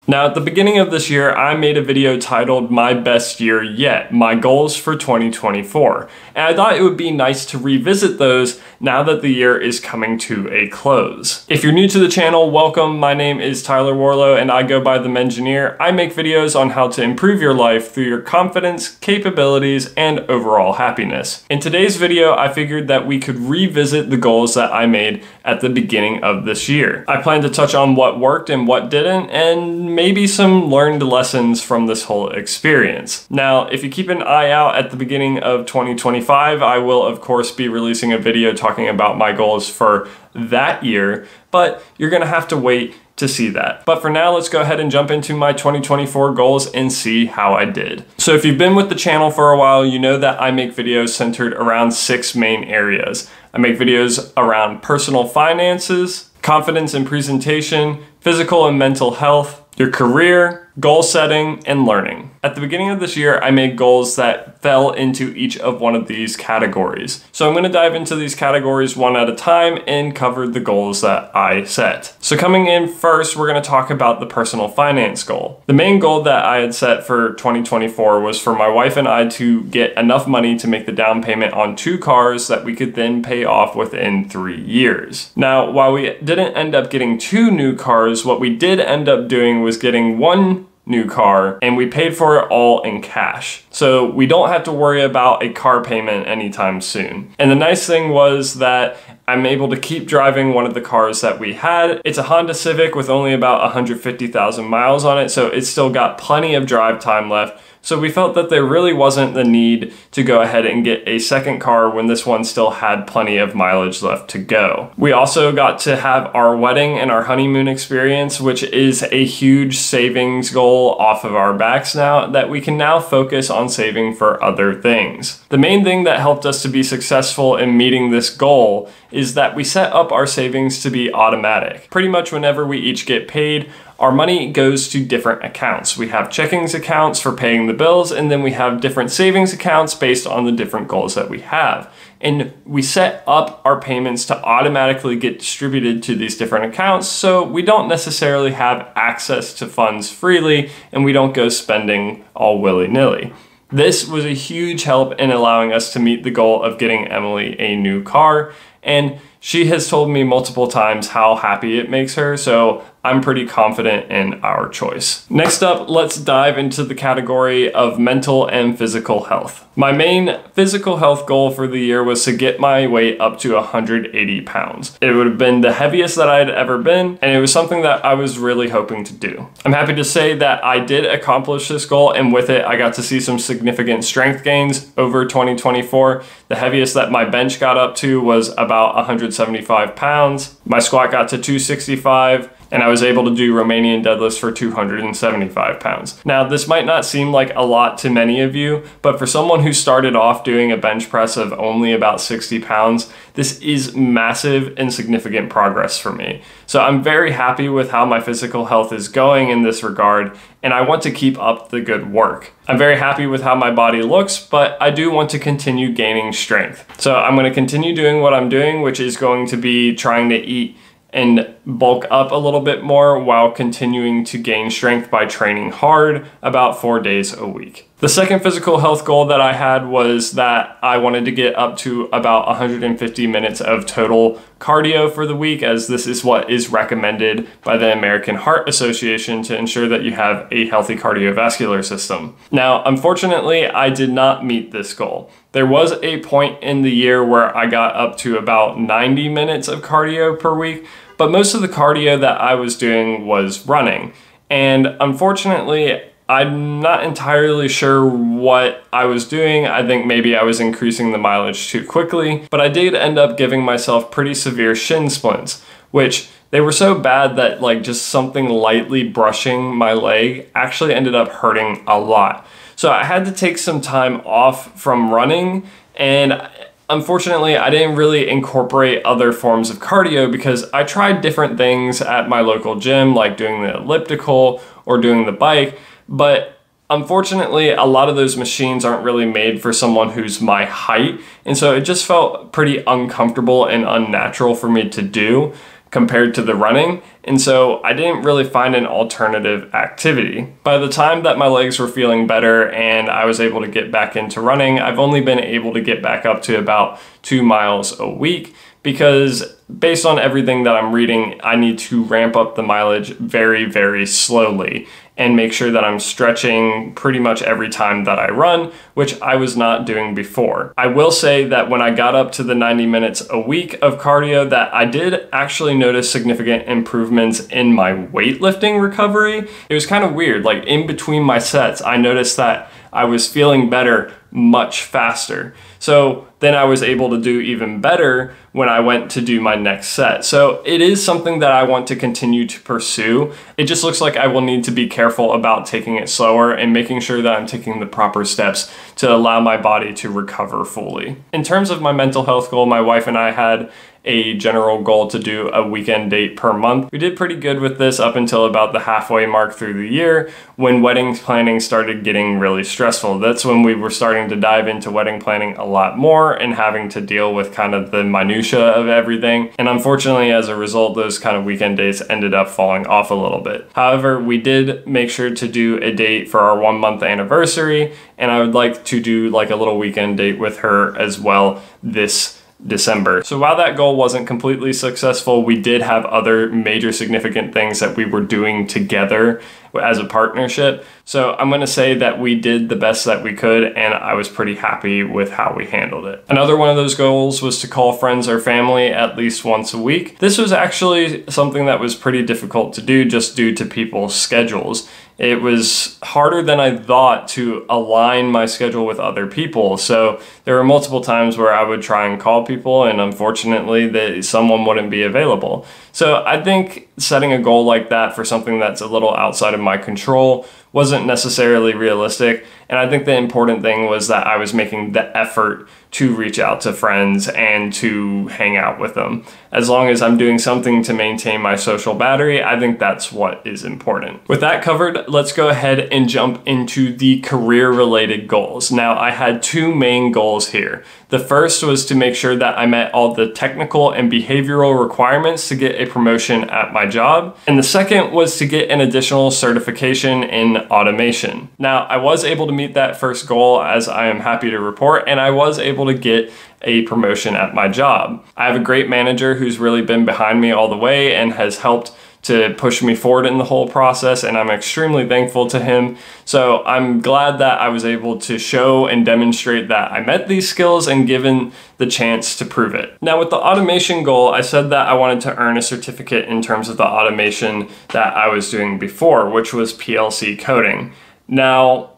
Now, at the beginning of this year, I made a video titled My Best Year Yet, My Goals for 2024. And I thought it would be nice to revisit those now that the year is coming to a close. If you're new to the channel, welcome. My name is Tyler Warlow and I go by The Mengineer. I make videos on how to improve your life through your confidence, capabilities, and overall happiness. In today's video, I figured that we could revisit the goals that I made at the beginning of this year. I plan to touch on what worked and what didn't, and maybe some learned lessons from this whole experience. Now, if you keep an eye out at the beginning of 2025, I will of course be releasing a video talking about my goals for that year, but you're gonna have to wait to see that. But for now, let's go ahead and jump into my 2024 goals and see how I did. So if you've been with the channel for a while, you know that I make videos centered around 6 main areas. I make videos around personal finances, confidence and presentation, physical and mental health, your career, goal setting, and learning. At the beginning of this year, I made goals that fell into each of one of these categories. So I'm gonna dive into these categories one at a time and cover the goals that I set. So coming in first, we're gonna talk about the personal finance goal. The main goal that I had set for 2024 was for my wife and I to get enough money to make the down payment on 2 cars that we could then pay off within 3 years. Now, while we didn't end up getting 2 new cars, what we did end up doing was getting 1 new car, and we paid for it all in cash. So we don't have to worry about a car payment anytime soon. And the nice thing was that I'm able to keep driving one of the cars that we had. It's a Honda Civic with only about 150,000 miles on it, so it's still got plenty of drive time left. So we felt that there really wasn't the need to go ahead and get a second car when this one still had plenty of mileage left to go. We also got to have our wedding and our honeymoon experience, which is a huge savings goal off of our backs now that we can now focus on saving for other things. The main thing that helped us to be successful in meeting this goal is that we set up our savings to be automatic. Pretty much whenever we each get paid, our money goes to different accounts. We have checkings accounts for paying the bills, and then we have different savings accounts based on the different goals that we have. And we set up our payments to automatically get distributed to these different accounts, so we don't necessarily have access to funds freely, and we don't go spending all willy-nilly. This was a huge help in allowing us to meet the goal of getting Emily a new car, and she has told me multiple times how happy it makes her, so I'm pretty confident in our choice. Next up, let's dive into the category of mental and physical health. My main physical health goal for the year was to get my weight up to 180 pounds. It would have been the heaviest that I had ever been, and it was something that I was really hoping to do. I'm happy to say that I did accomplish this goal, and with it, I got to see some significant strength gains over 2024. The heaviest that my bench got up to was about 175 pounds. My squat got to 265. And I was able to do Romanian deadlifts for 275 pounds. Now, this might not seem like a lot to many of you, but for someone who started off doing a bench press of only about 60 pounds, this is massive and significant progress for me. So I'm very happy with how my physical health is going in this regard, and I want to keep up the good work. I'm very happy with how my body looks, but I do want to continue gaining strength. So I'm gonna continue doing what I'm doing, which is going to be trying to eat and bulk up a little bit more while continuing to gain strength by training hard about 4 days a week. The second physical health goal that I had was that I wanted to get up to about 150 minutes of total cardio for the week, as this is what is recommended by the American Heart Association to ensure that you have a healthy cardiovascular system. Now, unfortunately, I did not meet this goal. There was a point in the year where I got up to about 90 minutes of cardio per week, but most of the cardio that I was doing was running. And unfortunately, I'm not entirely sure what I was doing. I think maybe I was increasing the mileage too quickly, but I did end up giving myself pretty severe shin splints, which they were so bad that like just something lightly brushing my leg actually ended up hurting a lot. So I had to take some time off from running, and unfortunately, I didn't really incorporate other forms of cardio because I tried different things at my local gym, like doing the elliptical or doing the bike, but unfortunately, a lot of those machines aren't really made for someone who's my height, and so it just felt pretty uncomfortable and unnatural for me to do. compared to the running, and so I didn't really find an alternative activity. By the time that my legs were feeling better and I was able to get back into running, I've only been able to get back up to about 2 miles a week, because based on everything that I'm reading, I need to ramp up the mileage very, very slowly and make sure that I'm stretching pretty much every time that I run, which I was not doing before. I will say that when I got up to the 90 minutes a week of cardio, that I did actually notice significant improvements in my weightlifting recovery. It was kind of weird, like in between my sets, I noticed that I was feeling better much faster. So then I was able to do even better when I went to do my next set. So it is something that I want to continue to pursue. It just looks like I will need to be careful about taking it slower and making sure that I'm taking the proper steps to allow my body to recover fully. In terms of my mental health goal, my wife and I had a general goal to do a weekend date per month. We did pretty good with this up until about the halfway mark through the year, when wedding planning started getting really stressful. That's when we were starting to dive into wedding planning a lot more and having to deal with kind of the minutia of everything. And unfortunately, as a result, those kind of weekend dates ended up falling off a little bit. However, we did make sure to do a date for our 1-month anniversary, and I would like to do like a little weekend date with her as well this December. So while that goal wasn't completely successful, we did have other major significant things that we were doing together as a partnership. So I'm going to say that we did the best that we could, and I was pretty happy with how we handled it. Another one of those goals was to call friends or family at least once a week. This was actually something that was pretty difficult to do just due to people's schedules. It was harder than I thought to align my schedule with other people. So there were multiple times where I would try and call people, and unfortunately someone wouldn't be available. So I think setting a goal like that for something that's a little outside of my control wasn't necessarily realistic. And I think the important thing was that I was making the effort to reach out to friends and to hang out with them. As long as I'm doing something to maintain my social battery, I think that's what is important. With that covered, let's go ahead and jump into the career-related goals. Now, I had 2 main goals here. The first was to make sure that I met all the technical and behavioral requirements to get a promotion at my job. And the second was to get an additional certification in automation. Now, I was able to meet that first goal, as I am happy to report, and I was able to get a promotion at my job. I have a great manager who's really been behind me all the way and has helped to push me forward in the whole process, and I'm extremely thankful to him. So I'm glad that I was able to show and demonstrate that I met these skills and given the chance to prove it. Now, with the automation goal, I said that I wanted to earn a certificate in terms of the automation that I was doing before, which was PLC coding. Now,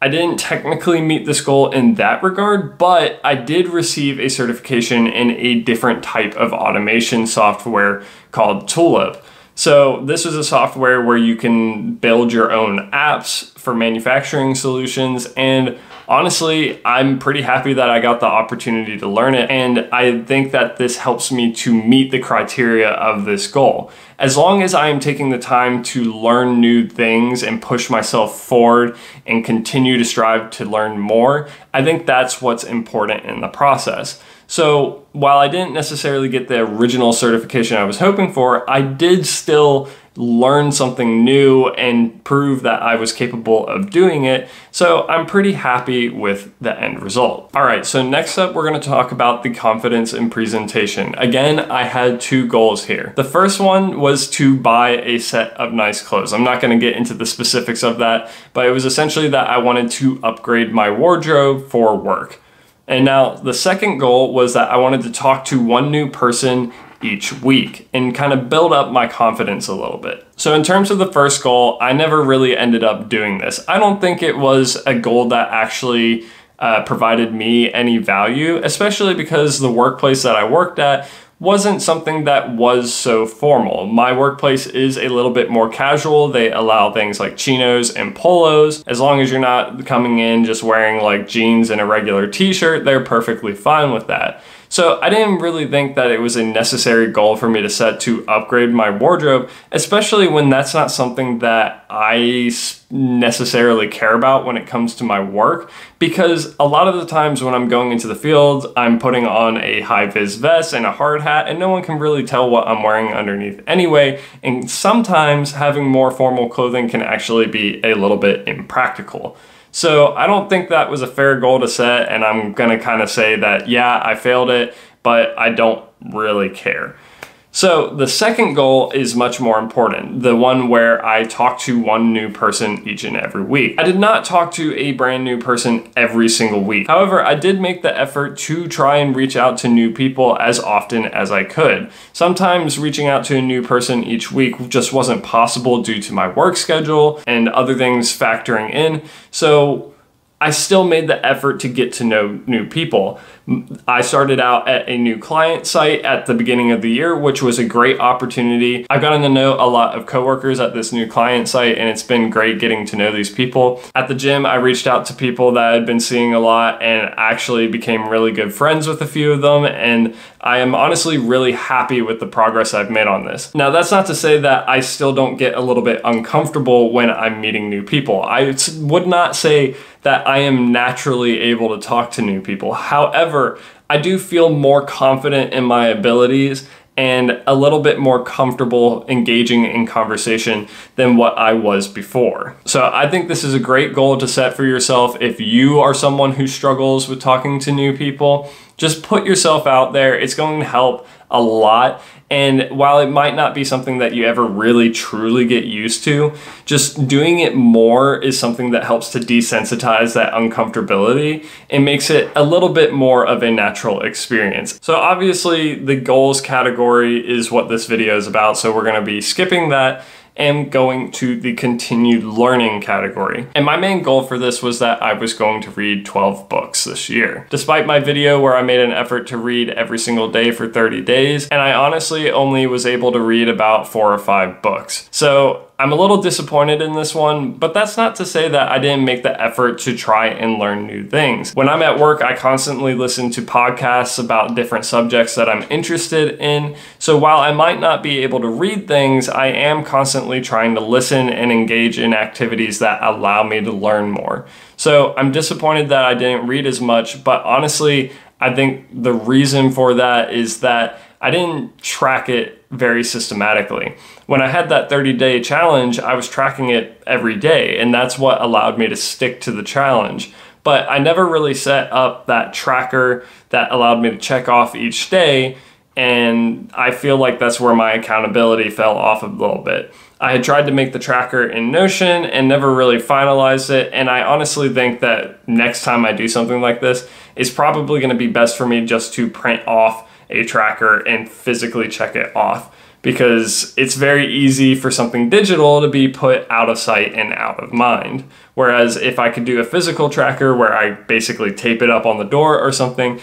I didn't technically meet this goal in that regard, but I did receive a certification in a different type of automation software called Tulip. So this is a software where you can build your own apps for manufacturing solutions, and honestly, I'm pretty happy that I got the opportunity to learn it, and I think that this helps me to meet the criteria of this goal. As long as I am taking the time to learn new things and push myself forward and continue to strive to learn more, I think that's what's important in the process. So while I didn't necessarily get the original certification I was hoping for, I did still learn something new and prove that I was capable of doing it. So I'm pretty happy with the end result. All right, so next up, we're going to talk about the confidence in presentation. Again, I had 2 goals here. The first one was to buy a set of nice clothes. I'm not going to get into the specifics of that, but it was essentially that I wanted to upgrade my wardrobe for work. And now the second goal was that I wanted to talk to 1 new person each week and kind of build up my confidence a little bit. So in terms of the first goal, I never really ended up doing this. I don't think it was a goal that actually provided me any value, especially because the workplace that I worked at wasn't something that was so formal. My workplace is a little bit more casual. They allow things like chinos and polos. As long as you're not coming in just wearing like jeans and a regular t-shirt, they're perfectly fine with that. So I didn't really think that it was a necessary goal for me to set to upgrade my wardrobe, especially when that's not something that I necessarily care about when it comes to my work, because a lot of the times when I'm going into the field, I'm putting on a high-vis vest and a hard hat, and no one can really tell what I'm wearing underneath anyway, and sometimes having more formal clothing can actually be a little bit impractical. So I don't think that was a fair goal to set, and I'm gonna kind of say that, yeah, I failed it, but I don't really care. So the second goal is much more important, the one where I talk to one new person each and every week. I did not talk to a brand new person every single week. However, I did make the effort to try and reach out to new people as often as I could. Sometimes reaching out to a new person each week just wasn't possible due to my work schedule and other things factoring in. So I still made the effort to get to know new people. I started out at a new client site at the beginning of the year, which was a great opportunity. I've gotten to know a lot of coworkers at this new client site, and it's been great getting to know these people. At the gym, I reached out to people that I'd been seeing a lot and actually became really good friends with a few of them, and I am honestly really happy with the progress I've made on this. Now, that's not to say that I still don't get a little bit uncomfortable when I'm meeting new people. I would not say that I am naturally able to talk to new people. However, I do feel more confident in my abilities and a little bit more comfortable engaging in conversation than what I was before. So I think this is a great goal to set for yourself if you are someone who struggles with talking to new people. Just put yourself out there. It's going to help a lot. And while it might not be something that you ever really truly get used to, just doing it more is something that helps to desensitize that uncomfortability and makes it a little bit more of a natural experience. So obviously the goals category is what this video is about, so we're going to be skipping that and going to the continued learning category. And my main goal for this was that I was going to read 12 books this year. Despite my video where I made an effort to read every single day for 30 days, and I honestly only was able to read about 4 or 5 books. So I'm a little disappointed in this one, but that's not to say that I didn't make the effort to try and learn new things. When I'm at work, I constantly listen to podcasts about different subjects that I'm interested in. So while I might not be able to read things, I am constantly trying to listen and engage in activities that allow me to learn more. So I'm disappointed that I didn't read as much, but honestly, I think the reason for that is that I didn't track it very systematically. When I had that 30-day challenge, I was tracking it every day, and that's what allowed me to stick to the challenge. But I never really set up that tracker that allowed me to check off each day, and I feel like that's where my accountability fell off a little bit. I had tried to make the tracker in Notion and never really finalized it, and I honestly think that next time I do something like this, it's probably going to be best for me just to print off a tracker and physically check it off, because it's very easy for something digital to be put out of sight and out of mind. Whereas if I could do a physical tracker where I basically tape it up on the door or something,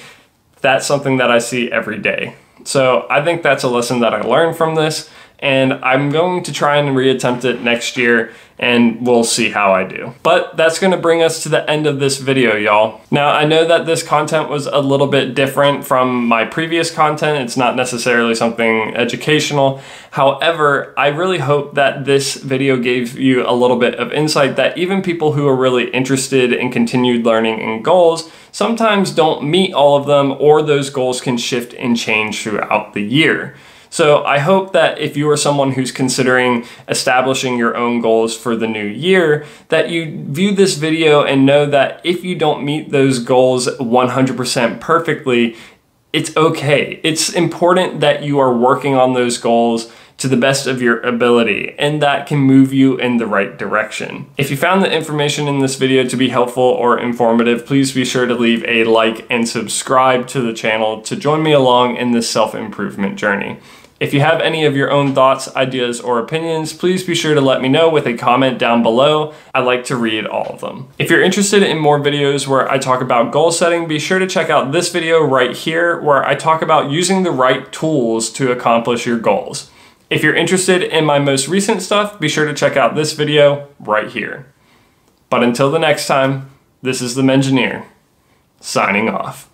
that's something that I see every day. So I think that's a lesson that I learned from this, and I'm going to try and reattempt it next year, and we'll see how I do. But that's gonna bring us to the end of this video, y'all. Now, I know that this content was a little bit different from my previous content. It's not necessarily something educational. However, I really hope that this video gave you a little bit of insight that even people who are really interested in continued learning and goals sometimes don't meet all of them, or those goals can shift and change throughout the year. So I hope that if you are someone who's considering establishing your own goals for the new year, that you view this video and know that if you don't meet those goals 100% perfectly, it's okay. It's important that you are working on those goals to the best of your ability, and that can move you in the right direction. If you found the information in this video to be helpful or informative, please be sure to leave a like and subscribe to the channel to join me along in this self-improvement journey. If you have any of your own thoughts, ideas, or opinions, please be sure to let me know with a comment down below. I like to read all of them. If you're interested in more videos where I talk about goal setting, be sure to check out this video right here where I talk about using the right tools to accomplish your goals. If you're interested in my most recent stuff, be sure to check out this video right here. But until the next time, this is the Mengineer, signing off.